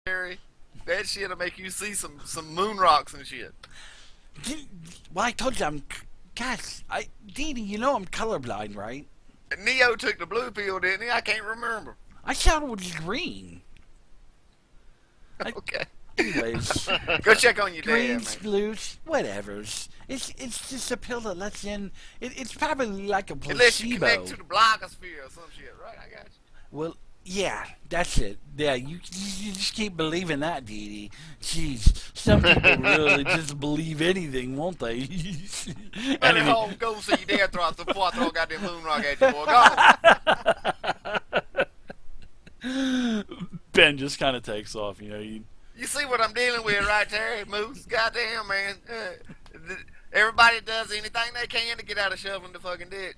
Terry. That shit'll make you see some moon rocks and shit. Well, I told you Gosh, Dee Dee, you know I'm colorblind, right? Neo took the blue pill, didn't he? I can't remember. I thought it was green. I, Okay. Anyways, Go check on your dad, greens, man. blues, whatever's. It's just a pill that lets you in. It's probably like a Unless you connect placebo. to the blogosphere or some shit, right? I got you. Well, yeah, that's it. Yeah, you just keep believing that, Dee Dee. Jeez, some people really just believe anything, won't they? Better Anyway, home, go see your dad before I throw a goddamn moon rock at you, boy. Go. Ben just kind of takes off. You see what I'm dealing with right there, Moose? Goddamn, man. Everybody does anything they can to get out of shoveling the fucking ditch.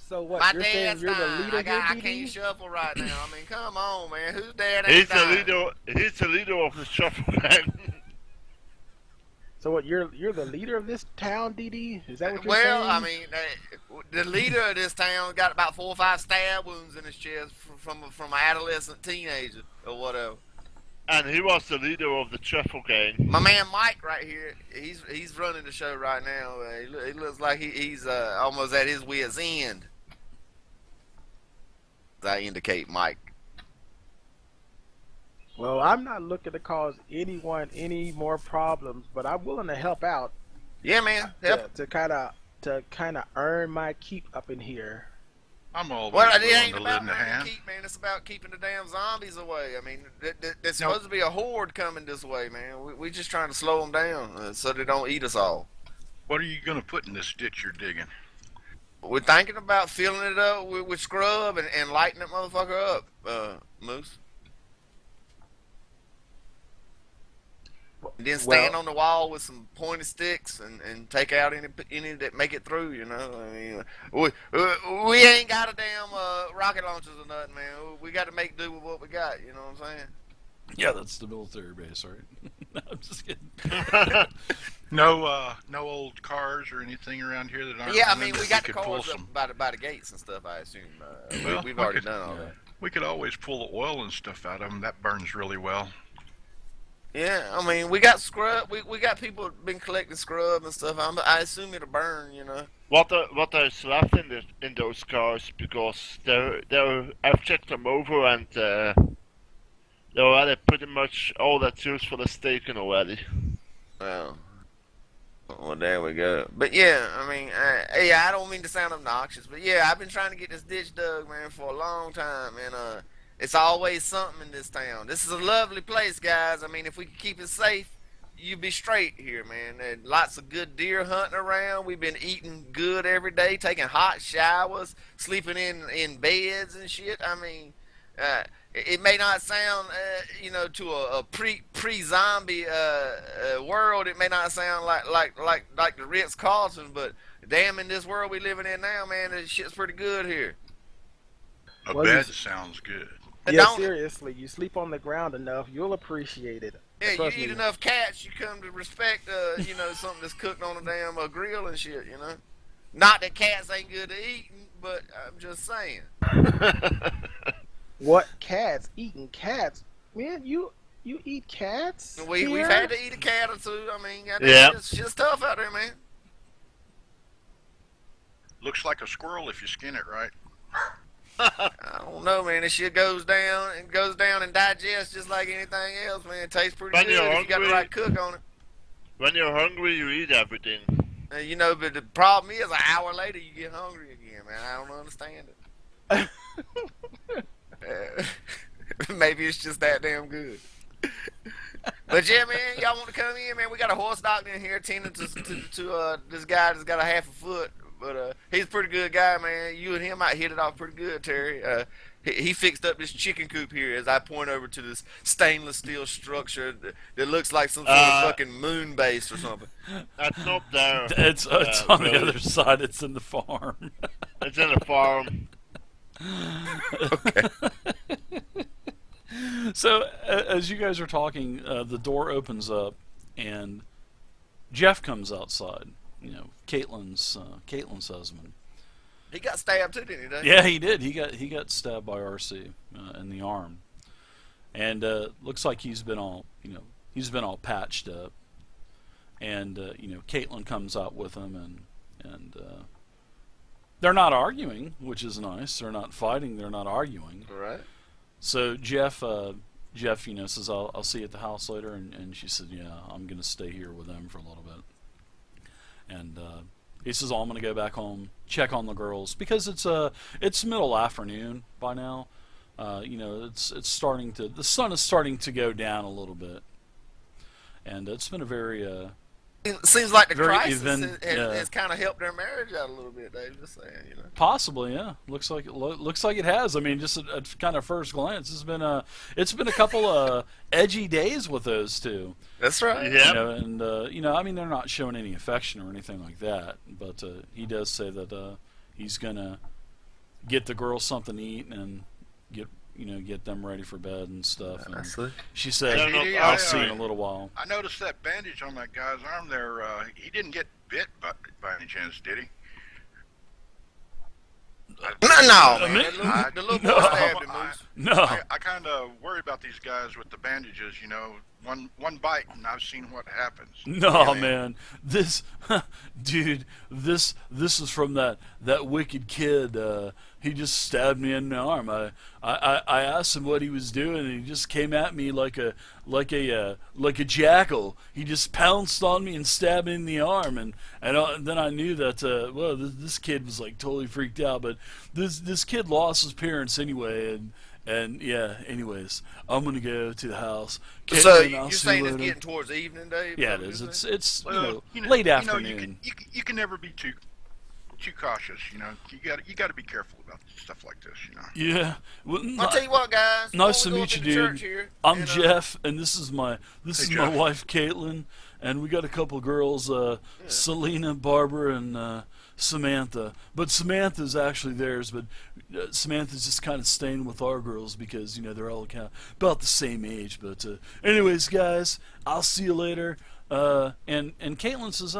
So what? My You're saying dad's you're the dying. leader here, I Dee can't Dee? shuffle right now. I mean, come on, man. Whose dad ain't He's the dying? leader. He's the leader of the shuffle band. So what? You're the leader of this town, Dee Dee? Is that what you're Well, saying? I mean, the leader of this town got about 4 or 5 stab wounds in his chest from an adolescent teenager or whatever. And he was the leader of the shuffle gang. My man Mike right here, he's running the show right now. He looks like he's almost at his wit's end. I indicate Mike. Well, I'm not looking to cause anyone any more problems, but I'm willing to help out Yeah, man. Help. to kind of earn my keep up in here. I'm always Well, it willing ain't to about lend a running hand. keep, man. It's about keeping the damn zombies away. I mean, there's supposed to be a horde coming this way, man. We just trying to slow them down so they don't eat us all. What are you going to put in this ditch you're digging? We're thinking about filling it up with scrub and lighting that motherfucker up, Moose. And then stand Well, on the wall with some pointy sticks and take out any that make it through. I mean, we ain't got a damn rocket launchers or nothing, man. We got to make do with what we got. You know what I'm saying? yeah, that's the military base, right? No, I'm just kidding. No old cars or anything around here that aren't. Yeah, I running mean, that we got the could pull cars some. up by the gates and stuff. I assume Well, we've we already could- done all Yeah. that. We could always pull the oil and stuff out of them. That burns really well. Yeah, I mean, we got scrub. We got people been collecting scrub and stuff. I assume it'll burn. What is left in those cars? Because I've checked them over and they're already pretty much all that's used for the staking already. Well, there we go. But yeah, I mean, I don't mean to sound obnoxious, but yeah, I've been trying to get this ditch dug, man, for a long time, and it's always something in this town. This is a lovely place, guys. I mean, if we could keep it safe, you'd be straight here, man. There's lots of good deer hunting around. We've been eating good every day, taking hot showers, sleeping in beds and shit. I mean, it may not sound, to a pre-zombie world. It may not sound like the Ritz Carlton, but damn, in this world we living in now, man, this shit's pretty good here. A Well, bed sounds good. yeah, Don't it? seriously, you sleep on the ground enough, you'll appreciate it. Yeah, Trust you eat me. enough cats, you come to respect, something that's cooked on a damn grill and shit. Not that cats ain't good to eat, but I'm just saying. What cats? Eating cats? Man, you eat cats? We've here? had to eat a cat or two. I mean, Yeah. it's tough out there, man. Looks like a squirrel if you skin it right. I don't know, man. This shit goes down and digests just like anything else, man. It tastes pretty When good you're if you got the hungry- right cook on it. When you're hungry, you eat everything. But the problem is, an hour later, you get hungry again, man. I don't understand it. Maybe it's just that damn good. But yeah, man, y'all want to come in, man? We got a horse doctor in here tending to this guy that's got a half a foot. But he's a pretty good guy, man. You and him might hit it off pretty good, Terry. He fixed up this chicken coop here as I point over to this stainless steel structure that looks like some sort of fucking moon base or something. That's not there. It's on the really. other side. It's in the farm. It's in a farm. Okay. So as you guys are talking, the door opens up, and Jeff comes outside. Caitlin's husband. He got stabbed too, didn't he? Yeah, he did. He got stabbed by RC in the arm, and looks like he's been all patched up. And Caitlin comes out with him, and they're not arguing, which is nice. They're not fighting. They're not arguing. All right. So Jeff, says, I'll see you at the house later, and she said, yeah, I'm gonna stay here with them for a little bit. And he says, oh, I'm gonna go back home, check on the girls, because it's middle afternoon by now. It's starting to, the sun is starting to go down a little bit, and it's been a very It seems like the very crisis yeah. has kind of helped their marriage out a little bit, Dave. Just saying. Possibly, yeah. Looks like it has. I mean, just at kind of first glance, it's been a couple of edgy days with those two. That's right. Yeah. And I mean, they're not showing any affection or anything like that. But he does say that he's gonna get the girls something to eat and get them ready for bed and stuff. And she said, Hey, "I'll see you in a little while." I noticed that bandage on that guy's arm there. He didn't get bit by any chance, did he? No, man. The little boy stabbed him, Moose. No. I kind of worry about these guys with the bandages. One bite and I've seen what happens. No, man. This, dude, this is from that wicked kid. He just stabbed me in the arm. I asked him what he was doing, and he just came at me like a jackal. He just pounced on me and stabbed me in the arm, and then I knew that this kid was like totally freaked out. But this kid lost his parents anyway, and yeah. Anyways, I'm gonna go to the house. So you're saying it's getting towards the evening, Dave? Yeah, it is. It's You late afternoon. You can never be too cautious. You got to be careful about stuff like this. Yeah. Well, I'll tell you what, guys. Nice to before we go meet up you, in the dude. church here, I'm Jeff, and this is my Jeff. wife, Caitlin, and we got a couple of girls, Selena, Barbara, and Samantha. But Samantha's actually theirs, but Samantha's just kind of staying with our girls because they're all kind of about the same age. But anyways, guys, I'll see you later. And Caitlin says,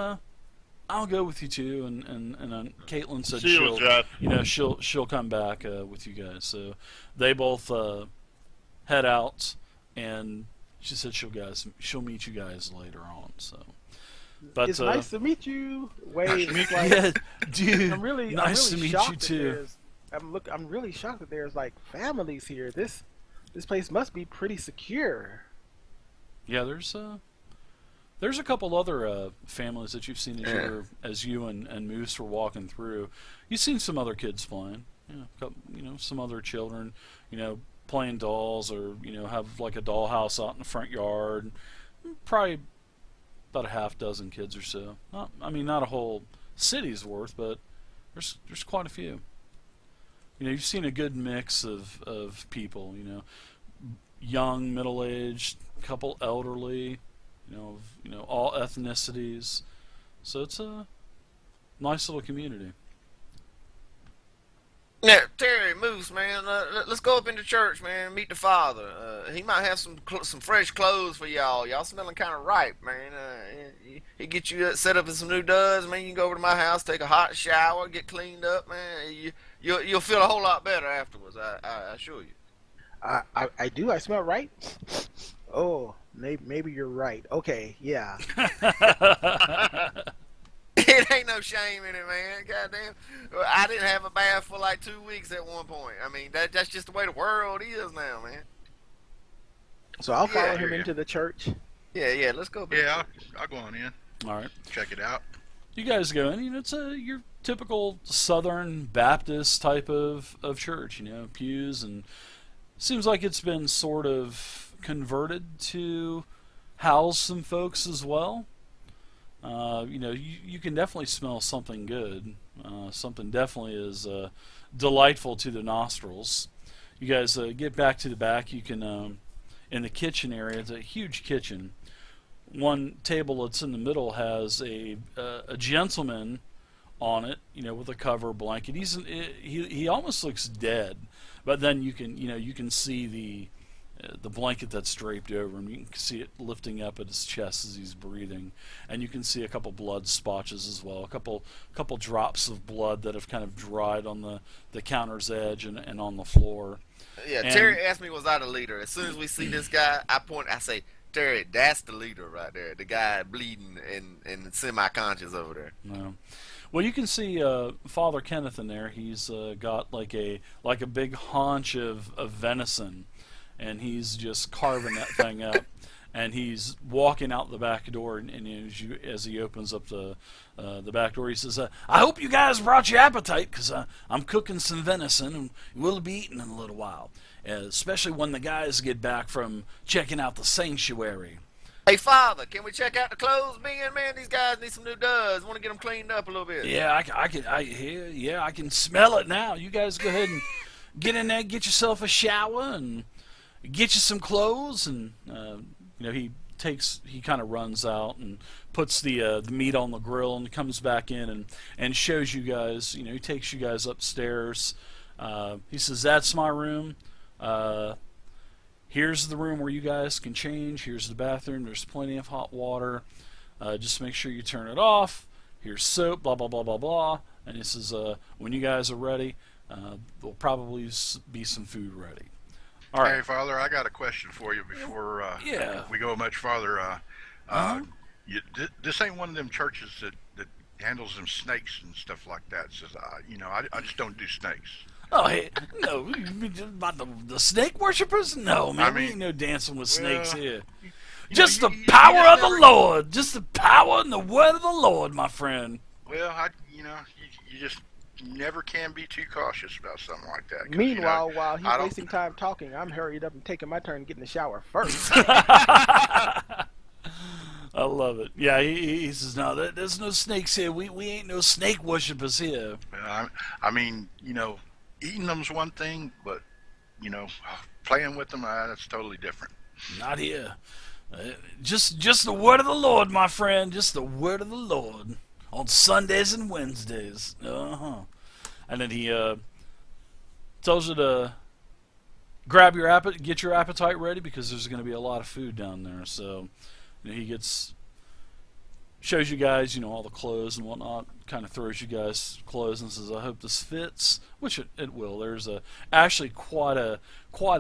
I'll go with you too, and Caitlin said See you, Jeff. she'll come back with you guys. So they both head out, and she said she'll meet you guys later on. So, but It's nice to meet you. Wait, it's yeah, dude, I'm really nice to meet you shocked that too. I'm really shocked that there's like families here. This place must be pretty secure. Yeah, there's a couple other families that you've seen as you and Moose were walking through. You've seen some other kids playing, some other children, playing dolls, or have like a dollhouse out in the front yard. Probably about a half dozen kids or so. Not a whole city's worth, but there's quite a few. You've seen a good mix of people. Young, middle-aged, couple elderly. All ethnicities. So it's a nice little community. Now, Terry, Moose, man, let's go up into church, man, meet the Father. He might have some fresh clothes for y'all. Y'all smelling kind of ripe, man. He get you set up in some new duds, man. You can go over to my house, take a hot shower, get cleaned up, man. You'll feel a whole lot better afterwards. I assure you. I do. I smell right. Oh, maybe you're right. Okay, yeah. It ain't no shame in it, man. Goddamn. I didn't have a bath for like 2 weeks at one point. I mean, that's just the way the world is now, man. So I'll follow Yeah. him into the church. Yeah, let's go. Yeah, I'll go on in, All right. check it out. You guys go in. It's your typical Southern Baptist type of church. Pews, and seems like it's been sort of converted to house some folks as well. You can definitely smell something good. Something definitely is delightful to the nostrils. You guys get back to the back. You can, in the kitchen area, it's a huge kitchen. One table that's in the middle has a gentleman on it, with a cover blanket. He almost looks dead, but then you can see the blanket that's draped over him. You can see it lifting up at his chest as he's breathing, and you can see a couple blood spotches as well, a couple drops of blood that have kind of dried on the counter's edge and on the floor. Yeah, And Terry asked me, was I the leader? As soon as we see this guy, I say, Terry, that's the leader right there. The guy bleeding and semi-conscious over there. no. Well, you can see Father Kenneth in there. He's got like a big haunch of venison, and he's just carving that thing up. And he's walking out the back door, and as he opens up the back door, he says, "I hope you guys brought your appetite, because I'm cooking some venison, and we'll be eating in a little while, especially when the guys get back from checking out the sanctuary." Hey, Father, can we check out the clothes? Man, these guys need some new duds. Want to get them cleaned up a little bit. Yeah, I can smell it now. You guys go ahead and get in there, get yourself a shower, and get you some clothes. And he kind of runs out and puts the meat on the grill and comes back in and shows you guys. He takes you guys upstairs. He says, "That's my room. Here's the room where you guys can change. Here's the bathroom. There's plenty of hot water. Just make sure you turn it off. Here's soap, blah, blah, blah, blah, blah." And he says, when you guys are ready, there'll probably be some food ready. All right. Hey, Father, I got a question for you before Yeah. we go much farther. This ain't one of them churches that handles them snakes and stuff like that. Says, I just don't do snakes. Oh, hey, no, you mean about the snake worshippers? No, man, I we mean, ain't no dancing with snakes here. You Just know, the you power just of the never- Lord. Just the power and the word of the Lord, my friend. Well, you just never can be too cautious about something like that. 'Cause, Meanwhile, while he's I don't- wasting time talking, I'm hurried up and taking my turn getting the shower first. I love it. Yeah, he says, "No, there's no snakes here. We ain't no snake worshippers here." I mean, eating them's one thing, but playing with them, that's totally different. Not here. Just the word of the Lord, my friend. Just the word of the Lord on Sundays and Wednesdays. And then he tells you to grab your get your appetite ready, because there's going to be a lot of food down there. So he shows you guys, all the clothes and whatnot, kind of throws you guys clothes and says, "I hope this fits," which it will. There's actually quite a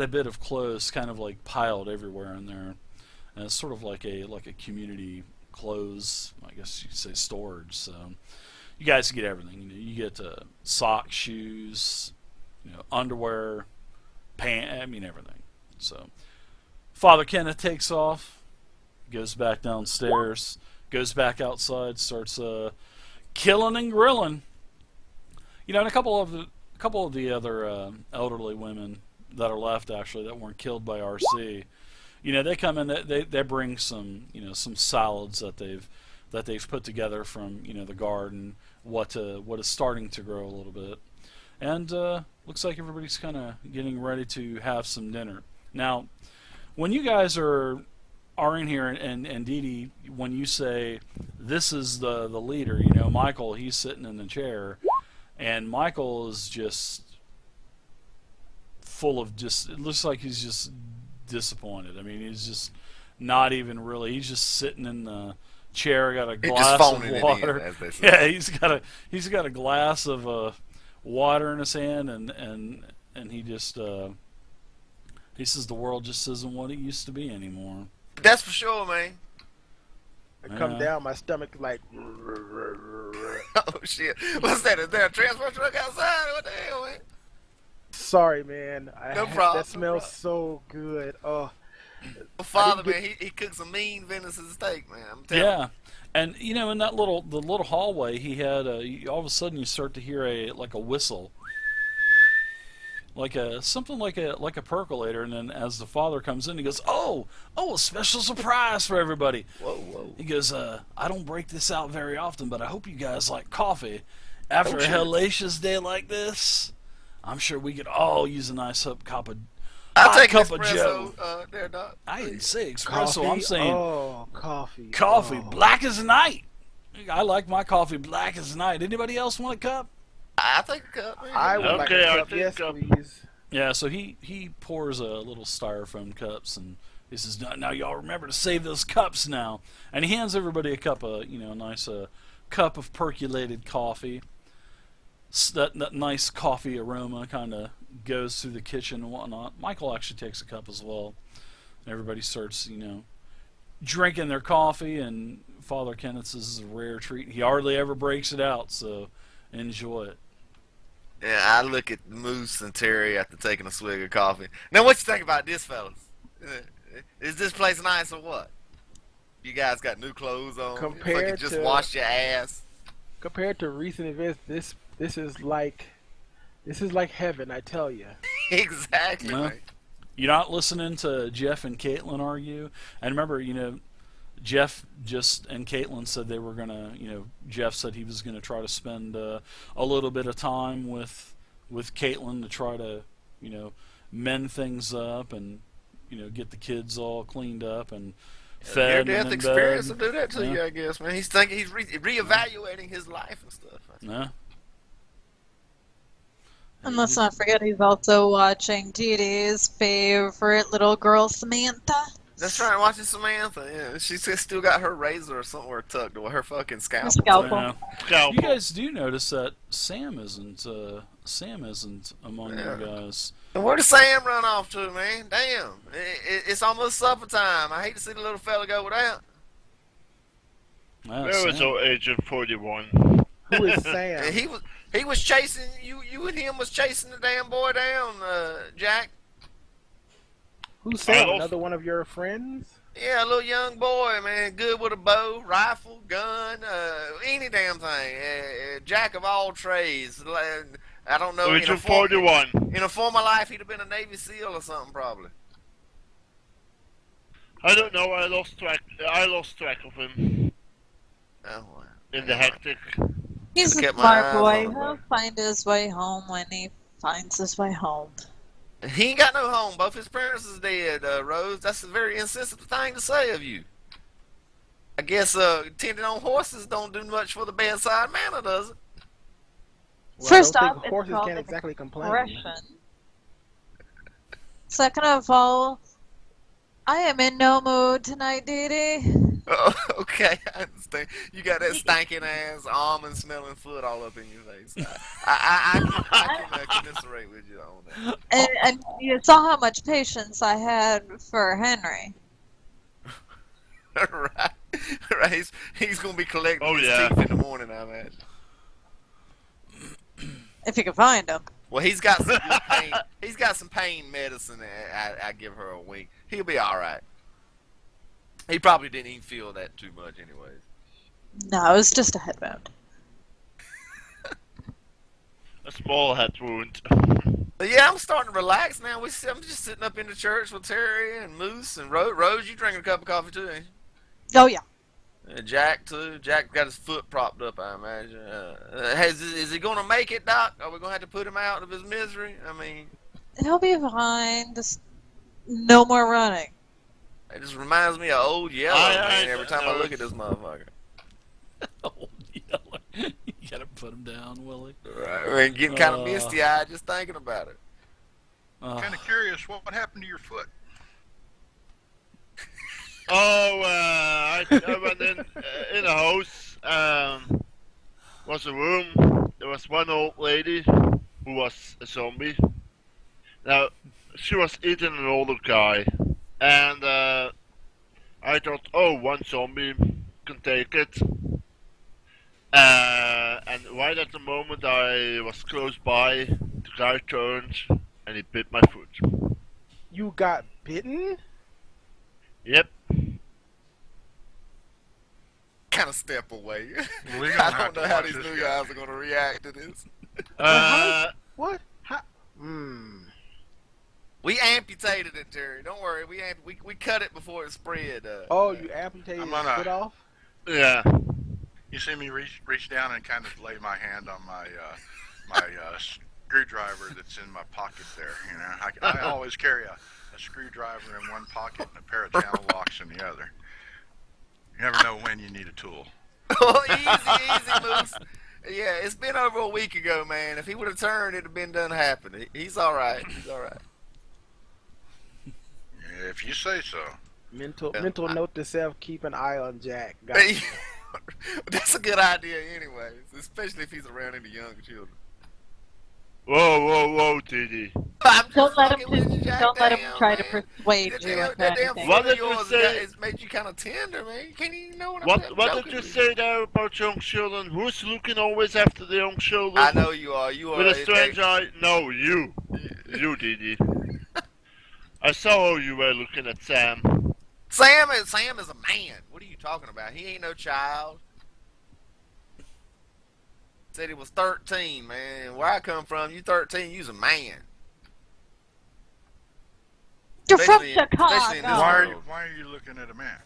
bit of clothes kind of like piled everywhere in there. And it's sort of like a community clothes, I guess you could say, storage. So you guys get everything. You get socks, shoes, underwear, everything. So Father Kenneth takes off, goes back downstairs, goes back outside, starts killing and grilling. And a couple of the other elderly women that are left, actually, that weren't killed by RC, they come in, they bring some some salads that they've put together from the garden, what is starting to grow a little bit, and looks like everybody's kind of getting ready to have some dinner. Now, when you guys are in here, and Dee Dee, when you say this is the leader, Michael, he's sitting in the chair, and Michael is just full of it looks like he's just disappointed. I mean, he's just not even really. He's just sitting in the chair, got a glass of water. As they say. Yeah, he's got a glass of water in his hand, and he just he says the world just isn't what it used to be anymore. That's for sure, man. I come Yeah. down, my stomach like. Oh shit! What's that? Is there a transfer truck outside? What the hell, man? Sorry, man. No problem, That smells so good. Oh, Father, get- man, he cooked some mean venison steak, man. I'm telling Yeah, and in that the little hallway, he had all of a sudden you start to hear a whistle, something like a percolator, and then as the father comes in, he goes, "Oh, a special surprise for everybody." Whoa. He goes, "I don't break this out very often, but I hope you guys like coffee. After Oh, a sure. hellacious day like this, I'm sure we could all use a nice cup of I'll hot take an cup of Joe." espresso, there, Doc. I didn't say espresso. coffee. I'm saying Coffee. coffee, Oh. black as night. I like my coffee black as night. Anybody else want a cup? I take a cup, man. I would like Okay, a I'll cup. take a Yes, cup. please. Yeah, so he pours a little styrofoam cups and he says, "Now y'all remember to save those cups now." And he hands everybody a cup of a nice cup of percolated coffee. That nice coffee aroma kind of goes through the kitchen and whatnot. Michael actually takes a cup as well. And everybody starts drinking their coffee, and Father Kenneth says this is a rare treat. He hardly ever breaks it out, so enjoy it. Yeah, I look at Moose and Terry after taking a swig of coffee. Now, what you think about this, fellas? Is this place nice or what? You guys got new clothes on. It's like you Compared just to washed your ass. compared to recent events, this is like heaven, I tell you. Exactly, No. man. You're not listening to Jeff and Caitlin argue. And remember, Jeff and Caitlin said they were gonna, Jeff said he was gonna try to spend a little bit of time with Caitlin to try to, mend things up and, get the kids all cleaned up and fed and Near-death in experience bed. will do that to you, I guess, man. He's thinking he's reevaluating his life and stuff. Yeah. And let's not forget he's also watching Dee Dee's favorite little girl, Samantha. That's right, watching Samantha. Yeah, she's still got her razor somewhere tucked away, her fucking Her scalpel. scalpel. Yeah. Scalpel. You guys do notice that Sam isn't among Yeah. you guys. And where did Sam run off to, man? Damn, it's almost supper time. I hate to see the little fella go without. Yeah, Where was Sam. our Agent 41? Who is And Sam? he was chasing you. You and him was chasing the damn boy down, Jack. Who's Sam? Carlos? Another one of your friends? Yeah, a little young boy, man, good with a bow, rifle, gun, any damn thing. Jack of all trades. I don't know. Agent 41. In a former life, he'd have been a Navy SEAL or something, probably. I don't know. I lost track of him Oh, wow. in the hectic. He's a Kept my smart eyes boy. on him, He'll bro. find his way home when he finds his way home. He ain't got no home. Both his parents is dead, Rose. That's a very insensitive thing to say of you. I guess tending on horses don't do much for the bedside manner, does it? Well, First I don't off, think it's horses called can't an exactly complain. expression. Second of all, I am in no mood tonight, Dee Dee. Oh, okay, I understand. You got that stinking ass, almond smelling foot all up in your face. I can commiserate with you on that. And you saw how much patience I had for Henry. Right, right. He's gonna be collecting Oh, his yeah. teeth in the morning, I imagine. If you can find him. Well, he's got some good pain. He's got some pain medicine. I give her a wink. He'll be all right. He probably didn't even feel that too much, anyways. No, it was just a head wound. A small head wound. But yeah, I'm starting to relax now. I'm just sitting up in the church with Terry and Moose and Rose. Rose, you drinking a cup of coffee too, ain't Oh, yeah. you? Jack too. Jack got his foot propped up, I imagine. Is he gonna make it, Doc? Are we gonna have to put him out of his misery? I mean, He'll be fine. Just no more running. it just reminds me of old Yellow, man. Every time I know look at this motherfucker. Oh, yeah. You gotta put him down, Willie. Right. I mean, getting kind of misty-eyed just thinking about it. Kind of curious, what happened to your foot? Oh, I went in a house. Was a room. There was one old lady who was a zombie. Now, she was eating an older guy, and I thought, oh, one zombie can take it. And right at the moment I was close by, the guy turned and he bit my foot. You got bitten? Yep. Kind of step away. We're gonna I have don't to know how watch these this new guy. guys are gonna react to this. What? How? Hmm. We amputated it, Terry. Don't worry. We cut it before it spread. Oh, you amputated I'm his gonna- foot off? Yeah. You see me reach down and kind of lay my hand on my screwdriver that's in my pocket there. You know, I always carry a screwdriver in one pocket and a pair of channel locks in the other. You never know when you need a tool. Oh, easy, Moose. Yeah, it's been over a week ago, man. If he would have turned, it'd have been done happen. He's all right. He's all right. Yeah, if you say so. Mental Yeah. mental note to self: keep an eye on Jack. Gotcha. That's a good idea, anyways. Especially if he's around any young children. Whoa, Diddy. I'm just Don't let him fucking with you, Jack. don't let him Damn, try to man. persuade That you damn, into that damn anything. foot What of did you yours say? it's made you kind of tender, man. You can't even know what I'm What joking did you with say there about young children? Who's looking always after the young children? I know you are. You are. With a strange eye? No, you. You, Diddy. I saw how you were looking at Sam. Sam is a man. What are you talking about? He ain't no child. Said he was 13, man. Where I come from, you 13, you's a man. You're from Especially in this Chicago. Why are you looking at a man?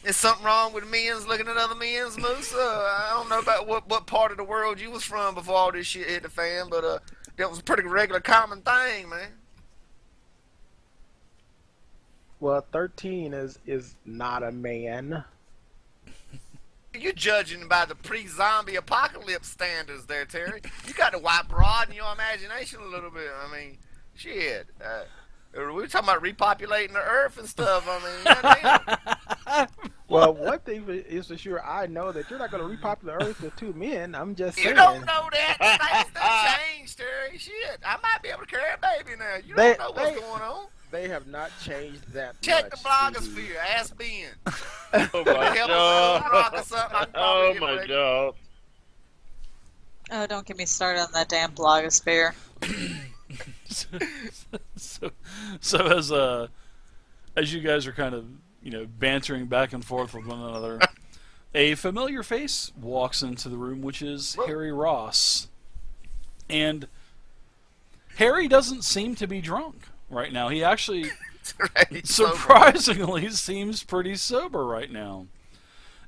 Is something wrong with men's looking at other men's, Moose? I don't know about what part of the world you was from before all this shit hit the fan, but that was a pretty regular common thing, man. Well, 13 is not a man. You're judging by the pre-zombie apocalypse standards there, Terry. You got to broaden your imagination a little bit. I mean, shit. We were talking about repopulating the earth and stuff. I mean, goddamn. Well, one thing is for sure, I know that you're not going to repopulate Earth with two men. I'm just saying. You don't know that. Things done changed, Terry. Shit. I might be able to carry a baby now. You don't know what's going on. They have not changed that Check much. the blogosphere. Ask Ben. Oh my Help us god. rock or something. I can Oh probably get my ready. god. Oh, don't get me started on that damn blogosphere. so as you guys are kind of bantering back and forth with one another, a familiar face walks into the room, which is Harry Ross, and Harry doesn't seem to be drunk right now. He actually Right, surprisingly seems pretty sober right now,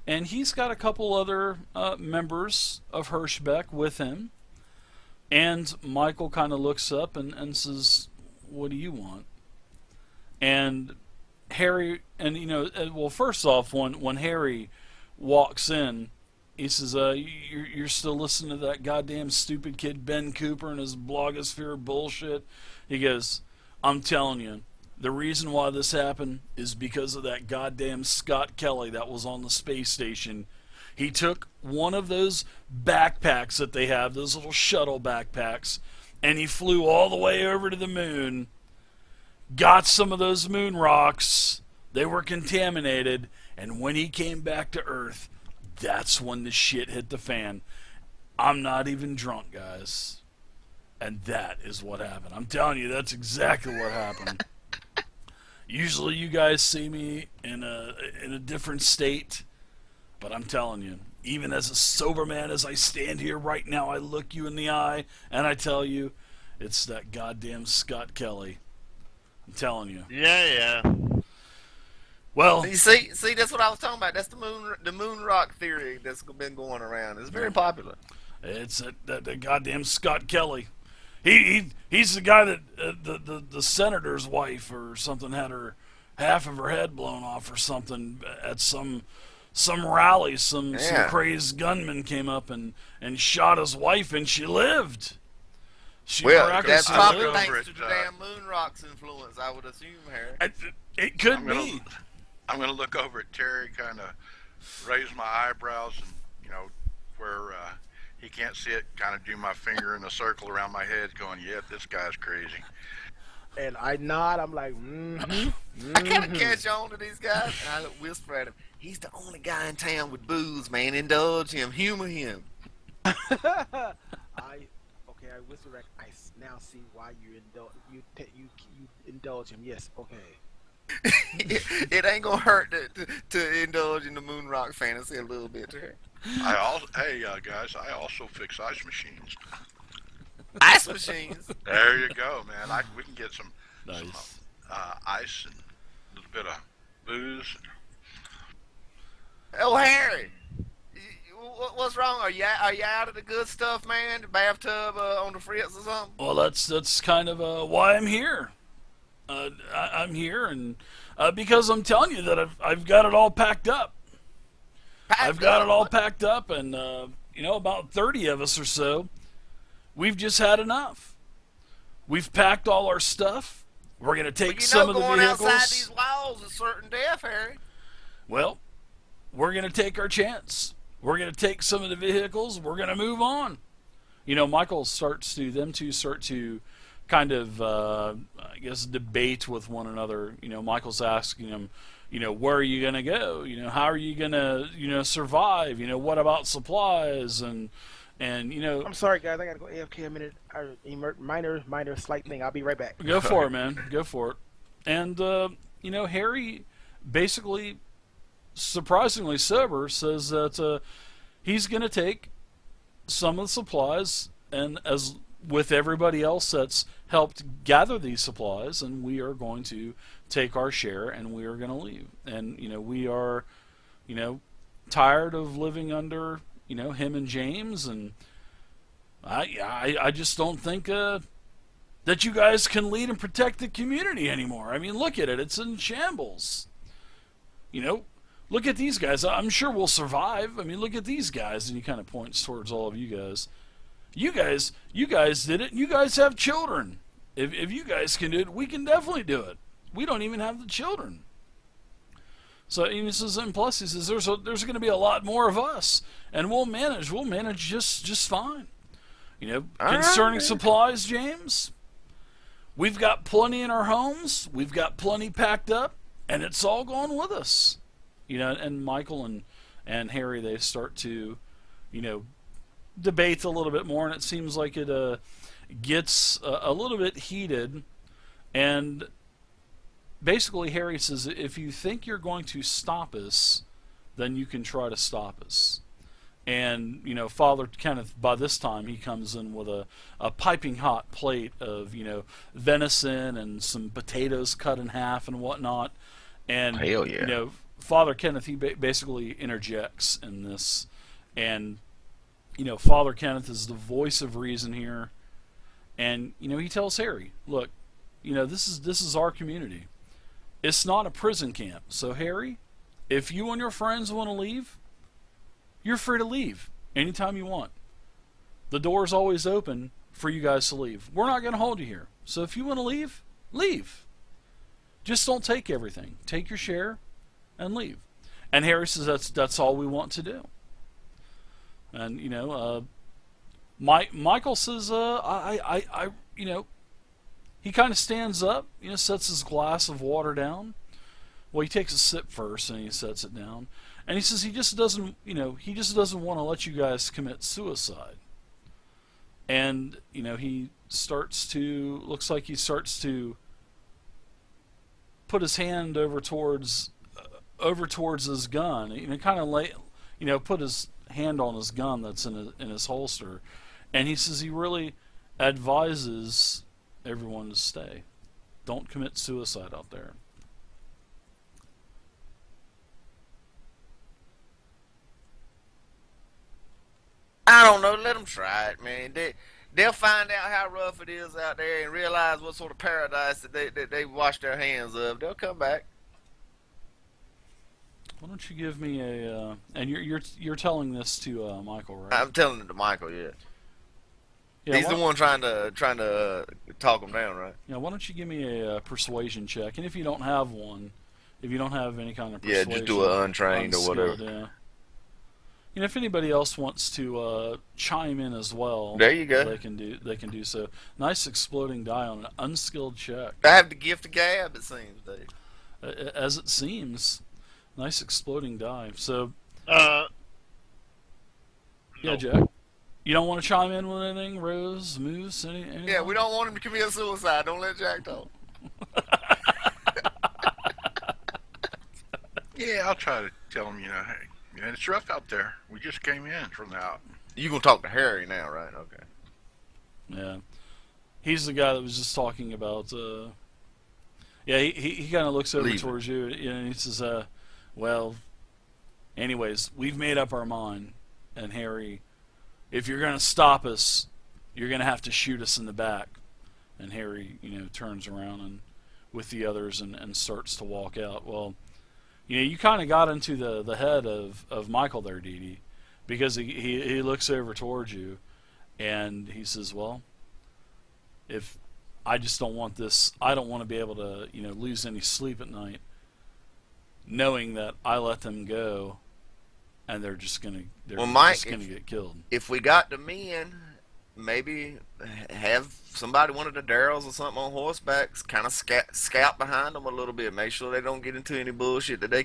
and he's got a couple other members of Hirschbeck with him. And Michael kind of looks up and says, "What do you want?" And Harry, and well, first off, when Harry walks in, he says, "You're still listening to that goddamn stupid kid Ben Cooper and his blogosphere bullshit." He goes, "I'm telling you, the reason why this happened is because of that goddamn Scott Kelly that was on the space station. He took one of those backpacks that they have, those little shuttle backpacks, and he flew all the way over to the moon, got some of those moon rocks, they were contaminated, and when he came back to Earth, that's when the shit hit the fan. I'm not even drunk, guys. And that is what happened. I'm telling you, that's exactly what happened. Usually you guys see me in a different state, but I'm telling you, even as a sober man as I stand here right now, I look you in the eye and I tell you, it's that goddamn Scott Kelly. I'm telling you. Yeah. Well, You see, that's what I was talking about. That's the moon rock theory that's been going around. It's very popular. it's that goddamn Scott Kelly. He's the guy that the senator's wife or something had her half of her head blown off or something at some rally. Some crazed gunman came up and shot his wife and she lived. She Well, that's probably lived. thanks to the damn moon rocks influence, I would assume, Harry. It could be. I'm going to look over at Terry, kind of raise my eyebrows, and where he can't see it, kind of do my finger in a circle around my head, going, "Yeah, this guy's crazy." And I nod. I'm like, I kind of catch on to these guys, and I whisper at him, "He's the only guy in town with booze, man. Indulge him, humor him." I whisper back. I now see why you indulge him. Yes, okay. It ain't gonna hurt to indulge in the moon rock fantasy a little bit, Terry. Guys, I also fix ice machines. Ice machines. There you go, man. We can get some Nice. ice and a little bit of booze. Oh, Harry, what's wrong? Are you out of the good stuff, man? The bathtub on the fritz or something? Well, that's kind of why I'm here. I'm here and because I'm telling you that I've got it all packed up. I've got it all packed up, and about 30 of us or so, we've just had enough. We've packed all our stuff. We're going to take some of the going vehicles. outside these walls is certain death, Harry. Well, we're going to take our chance. We're going to take some of the vehicles. We're going to move on. Michael them two start to kind of, I guess, debate with one another. Michael's asking him, where are you going to go? How are you going to, survive? What about supplies? And I'm sorry, guys. I gotta go AFK a minute. Minor, slight thing. I'll be right back. Go for it, man. Go for it. And Harry, basically, surprisingly sober, says that he's going to take some of the supplies, and as with everybody else that's helped gather these supplies, and we are going to take our share, and we are going to leave. And we are, tired of living under him and James, and I just don't think that you guys can lead and protect the community anymore. I mean, look at it; it's in shambles. Look at these guys. I'm sure we'll survive. I mean, look at these guys, and he kind of points towards all of you guys. You guys did it. You guys have children. If you guys can do it, we can definitely do it. We don't even have the children. So he says, and plus he says, there's going to be a lot more of us, and we'll manage. We'll manage just fine. Concerning supplies, James, we've got plenty in our homes. We've got plenty packed up, and it's all gone with us. And Michael and Harry, they start to, debate a little bit more, and it seems like it gets a little bit heated. And basically, Harry says, if you think you're going to stop us, then you can try to stop us. And, Father Kenneth, by this time, he comes in with a piping hot plate of, venison and some potatoes cut in half and whatnot. And, hell yeah. Father Kenneth, he basically interjects in this. And, Father Kenneth is the voice of reason here. And, he tells Harry, look, this is our community. It's not a prison camp. So, Harry, if you and your friends want to leave, you're free to leave anytime you want. The door's always open for you guys to leave. We're not going to hold you here. So if you want to leave, leave. Just don't take everything. Take your share and leave. And Harry says that's all we want to do. And Michael says he kind of stands up, sets his glass of water down. Well, he takes a sip first and he sets it down. And he says he just doesn't want to let you guys commit suicide. And he looks like he starts to put his hand over towards his gun. Kind of put his hand on his gun that's in his holster, and he says he really advises everyone to stay. Don't commit suicide out there. I don't know. Let them try it, man. They'll find out how rough it is out there and realize what sort of paradise that they washed their hands of. They'll come back. Why don't you give me a and you're telling this to Michael, right? I'm telling it to Michael. Yeah. Yeah, He's the one trying to talk him down, right? Yeah. Why don't you give me a persuasion check? And if you don't have one, if you don't have any kind of persuasion, just do an untrained or whatever. Yeah. If anybody else wants to chime in as well, there you go. They can do so. Nice exploding die on an unskilled check. I have the gift of gab, it seems, Dave. As it seems, nice exploding die. So, no. Yeah, Jack. You don't want to chime in with anything, Rose, Moose, anything? Yeah, we don't want him to commit suicide. Don't let Jack talk. Yeah, I'll try to tell him, hey, it's rough out there. We just came in from the out. You gonna talk to Harry now, right? Okay. Yeah. He's the guy that was just talking about, yeah, he kind of looks over towards you, and he says, well, anyways, we've made up our mind, and Harry, if you're going to stop us, you're going to have to shoot us in the back. And Harry, turns around and with the others and starts to walk out. Well, You kind of got into the head of Michael there, Dee Dee, because he looks over towards you, and he says, "Well, if I just don't want this, I don't want to be able to lose any sleep at night, knowing that I let them go, and they're just Well, Mike, gonna get killed." if we got the men, maybe have somebody, one of the Darrells or something on horseback, kind of scout behind them a little bit, make sure they don't get into any bullshit that they